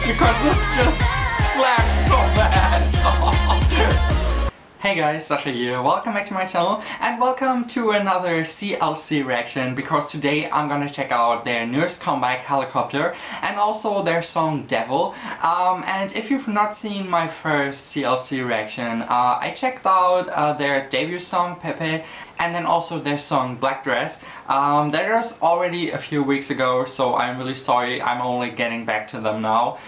because this just slaps so bad. Hey guys, Sasha here, welcome back to my channel and welcome to another CLC reaction, because today I'm gonna check out their newest comeback, Helicopter, and also their song Devil. And if you've not seen my first CLC reaction, I checked out their debut song Pepe and then also their song Black Dress. That was already a few weeks ago, so I'm really sorry, I'm only getting back to them now.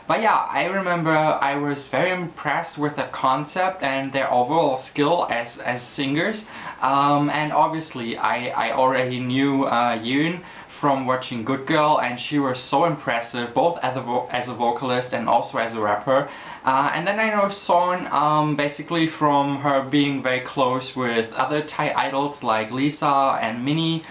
But yeah, I remember I was very impressed with the concept and their overall skill as singers. And obviously I already knew Yoon from watching Good Girl, and she was so impressive both as a vocalist and also as a rapper. And then I know Son basically from her being very close with other Thai idols like Lisa and Minnie.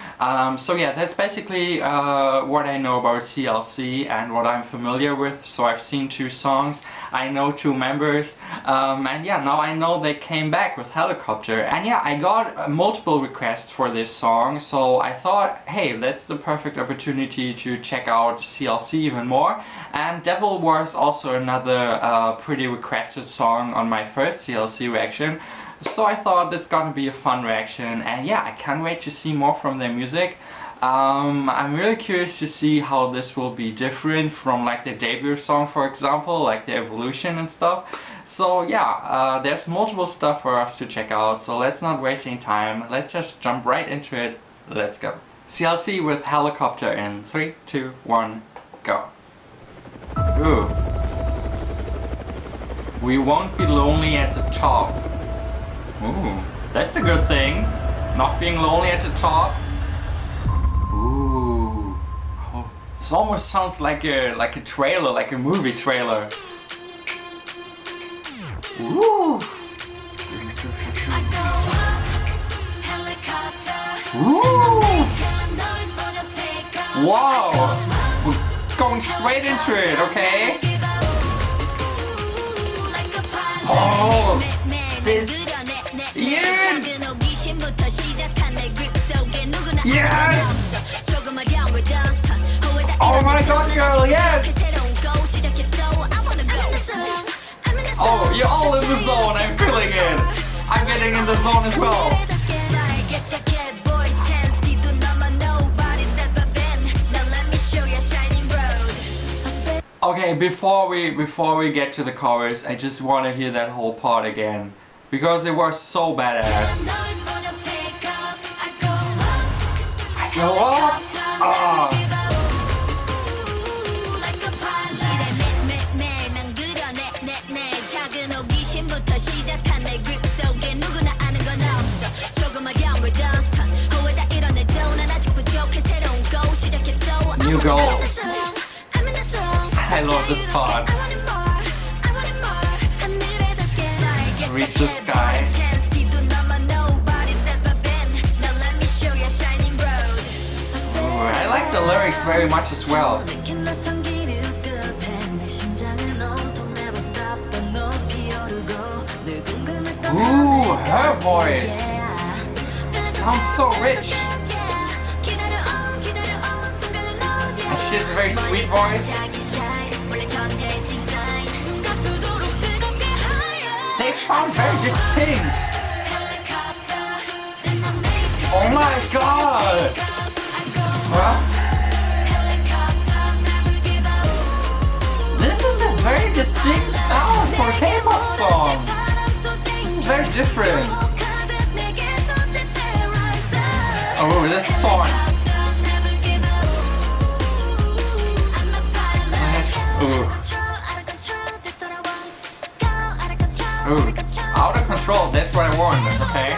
So yeah, that's basically what I know about CLC and what I'm familiar with. So I've seen 2 songs, I know 2 members, and yeah, now I know they came back with Helicopter. And yeah, I got multiple requests for this song, so I thought, hey, that's the perfect opportunity to check out CLC even more. And Devil was also another pretty requested song on my first CLC reaction, so I thought that's gonna be a fun reaction. And yeah, I can't wait to see more from their music. I'm really curious to see how this will be different from like their debut song, for example, like the Evolution and stuff. So yeah, there's multiple stuff for us to check out, so let's not waste any time, let's just jump right into it. Let's go. CLC with Helicopter in 3, 2, 1, go. Ooh. We won't be lonely at the top. Ooh, that's a good thing. Not being lonely at the top. Ooh. Oh, this almost sounds like a trailer, like a movie trailer. Ooh. Ooh. Wow. We're going straight into it, okay? Oh, this. Yeah. Yes. Oh my god, girl, yes. Oh, you're all in the zone, I'm feeling it. I'm getting in the zone as well. Okay, before we get to the chorus, I just want to hear that whole part again, because it was so badass. I go up. Oh. New goals. I love this part. Reach the sky. Ooh, I like the lyrics very much as well. Ooh, her voice sounds so rich. And she has a very sweet voice. They sound very distinct. Oh my god! Huh? This is a very distinct sound for a K-pop song. This is very different. Oh, this song. Ooh. Ooh, out of control, that's what I want, okay?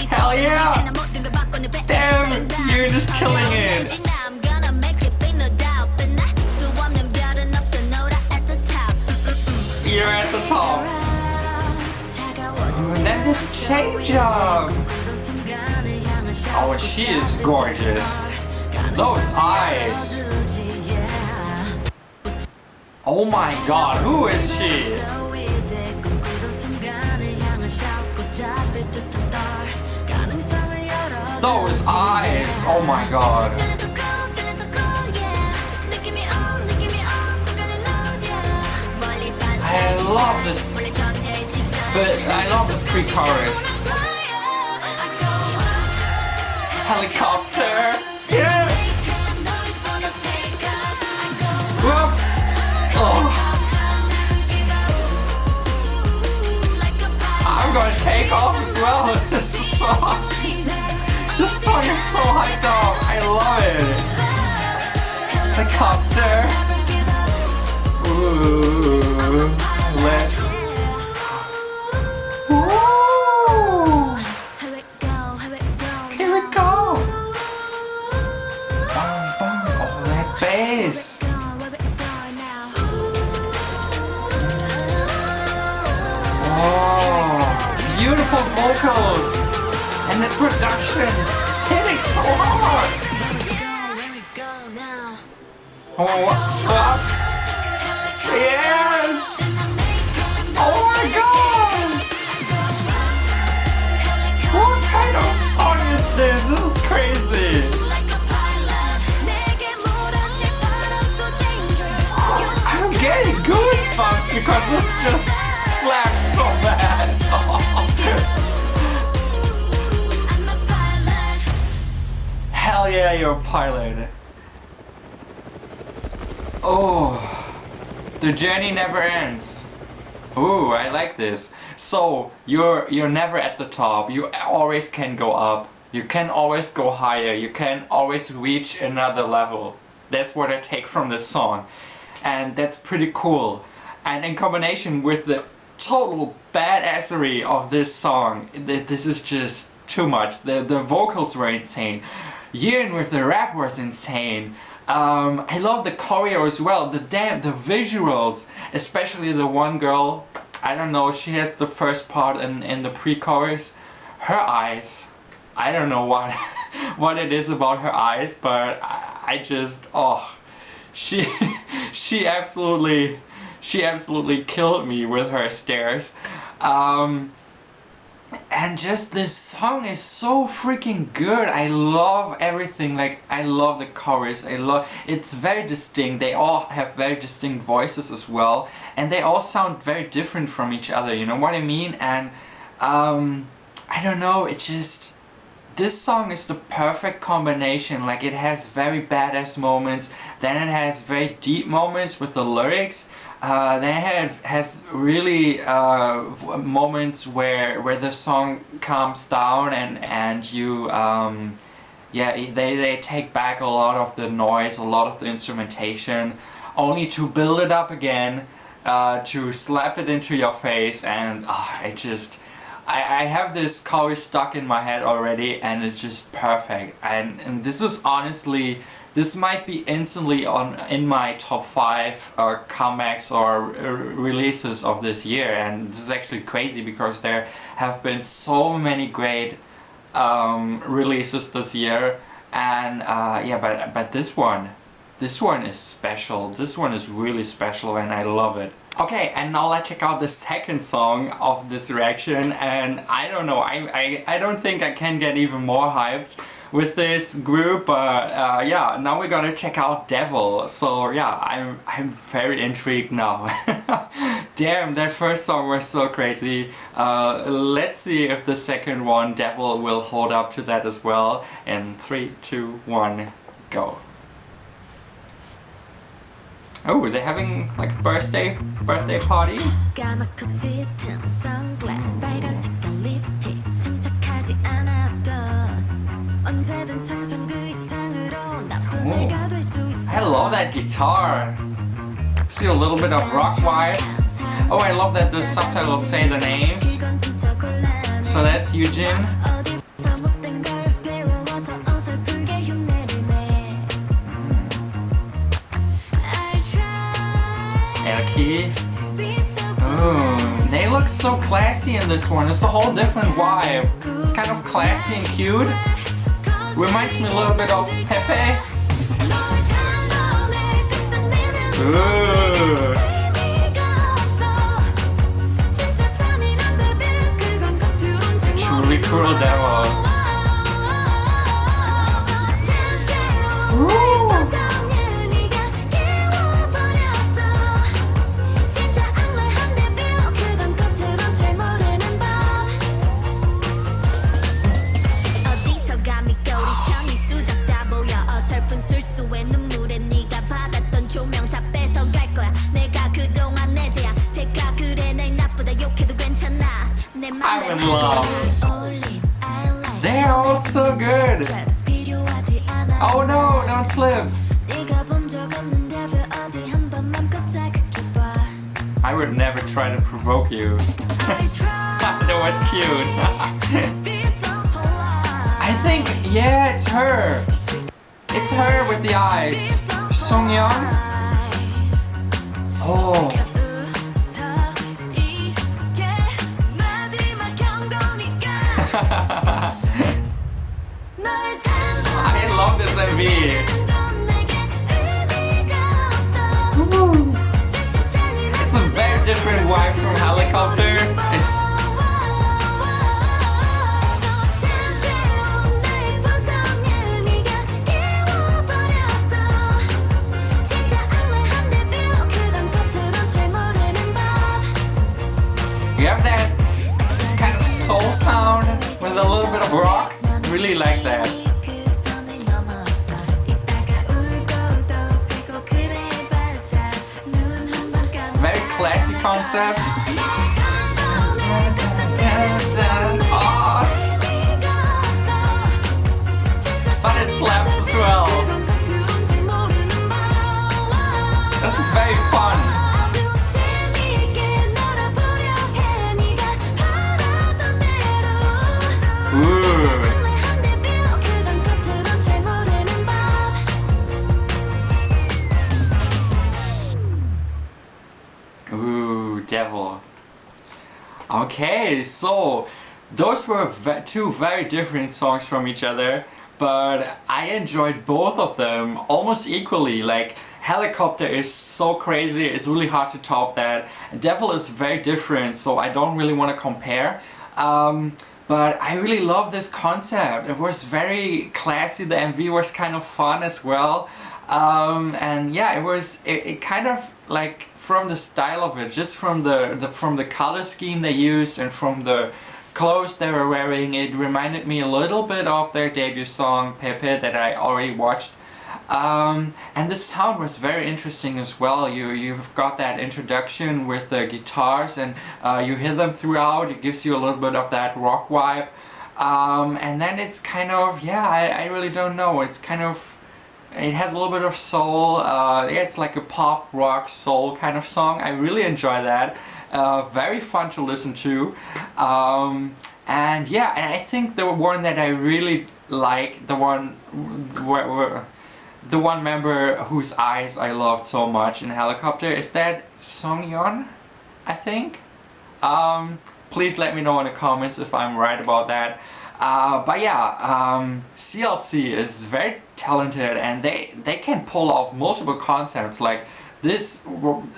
Hell yeah! Damn, you're just killing it! You're at the top! And then this change up! Oh, she is gorgeous! Those eyes! Oh my god, who is she? Those eyes, oh my god. I love this, but I love the pre-chorus. Helicopter, yeah. Whoop. Oh. I'm gonna take off as well with this song. This song is so hyped up. I love it. Helicopter. Ooh. Let. Ooh. Here we go. Bang, bang. Oh, that bass. Oh, beautiful vocals. And the production is hitting so hard. Oh, what? Yes! Oh my god! What kind of song is this? This is crazy. I'm getting goosebumps because this just slaps so bad. Hell yeah, you're a pilot. Oh, the journey never ends. Ooh, I like this. So you're never at the top. You always can go up. You can always go higher. You can always reach another level. That's what I take from this song, and that's pretty cool. And in combination with the total badassery of this song, this is just too much. The vocals were insane. Yin with the rap was insane. I love the choreo as well, the visuals, especially the one girl, I don't know, she has the first part in the pre-chorus. Her eyes, I don't know what what it is about her eyes, but I just, oh, she absolutely killed me with her stares. And just this song is so freaking good. I love everything. Like, I love the chorus. It's very distinct. They all have very distinct voices as well, and they all sound very different from each other, you know what I mean? And I don't know, it just, this song is the perfect combination. Like, it has very badass moments, then it has very deep moments with the lyrics. Then it has really moments where the song calms down and you yeah, they take back a lot of the noise, a lot of the instrumentation, only to build it up again, to slap it into your face. And I have this chorus stuck in my head already, and it's just perfect. And this is honestly, this might be instantly in my top 5 comebacks or releases of this year. And this is actually crazy because there have been so many great releases this year. And yeah, but this one is special. This one is really special, and I love it. Okay, and now let's check out the second song of this reaction. And I don't know, I don't think I can get even more hyped with this group, but yeah, now we're gonna check out Devil. So yeah, I'm very intrigued now. Damn, that first song was so crazy. Let's see if the second one, Devil, will hold up to that as well. In 3, 2, 1, go. Oh, they're having like a birthday party. Oh, I love that guitar. See a little bit of rock vibes. Oh, I love that the subtitles say the names. So that's Eugene. Elkie. Oh, they look so classy in this one. It's a whole different vibe. It's kind of classy and cute. Reminds me a little bit of Pepe. Ooh. Truly cool Devil. love. They're all so good. Oh no, don't slip. I would never try to provoke you. That was cute. I think, yeah, it's her. It's her with the eyes. Songyeon. Oh. I love this MV. Ooh. It's a very different vibe from Helicopter. You have that kind of soul sound with a little bit of rock. Really like that. Very classy concept. Oh. But it slaps as well. This is very fun. Ooh, Devil. Okay, so those were two very different songs from each other, but I enjoyed both of them almost equally. Like, Helicopter is so crazy, it's really hard to top that. Devil is very different, so I don't really want to compare. But I really love this concept. It was very classy, the MV was kind of fun as well. And yeah, it kind of like, from the style of it, just from the color scheme they used and from the clothes they were wearing, it reminded me a little bit of their debut song Pepe that I already watched. And the sound was very interesting as well. You've got that introduction with the guitars and you hear them throughout. It gives you a little bit of that rock vibe. And then it's kind of, yeah, I really don't know. It's kind of, it has a little bit of soul. Yeah, it's like a pop, rock, soul kind of song. I really enjoy that. Very fun to listen to. And yeah, and I think the one that I really like, the one member whose eyes I loved so much in Helicopter, is that Songyeon, I think. Please let me know in the comments if I'm right about that. But yeah, CLC is very talented and they can pull off multiple concepts. Like, this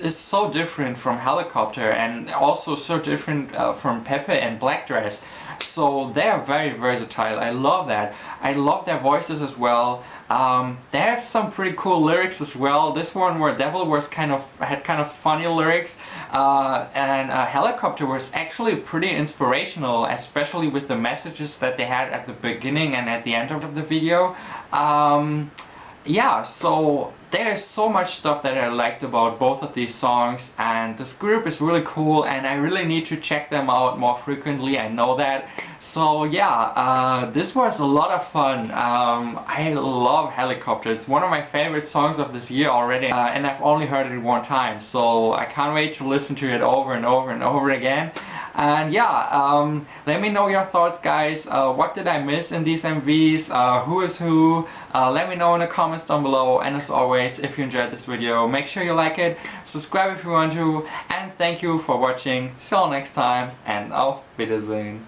is so different from Helicopter and also so different from Pepe and Black Dress. So they are very versatile. I love that. I love their voices as well. They have some pretty cool lyrics as well. This one where Devil was had kind of funny lyrics, and Helicopter was actually pretty inspirational, especially with the messages that they had at the beginning and at the end of the video. Yeah, so there's so much stuff that I liked about both of these songs, and this group is really cool and I really need to check them out more frequently, I know that. So yeah, this was a lot of fun. I love Helicopter. It's one of my favorite songs of this year already, and I've only heard it one time, so I can't wait to listen to it over and over and over again. And yeah, let me know your thoughts, guys. What did I miss in these MVs? Who is who? Let me know in the comments down below. And as always, if you enjoyed this video, make sure you like it, subscribe if you want to, and thank you for watching. See you all next time, and auf Wiedersehen.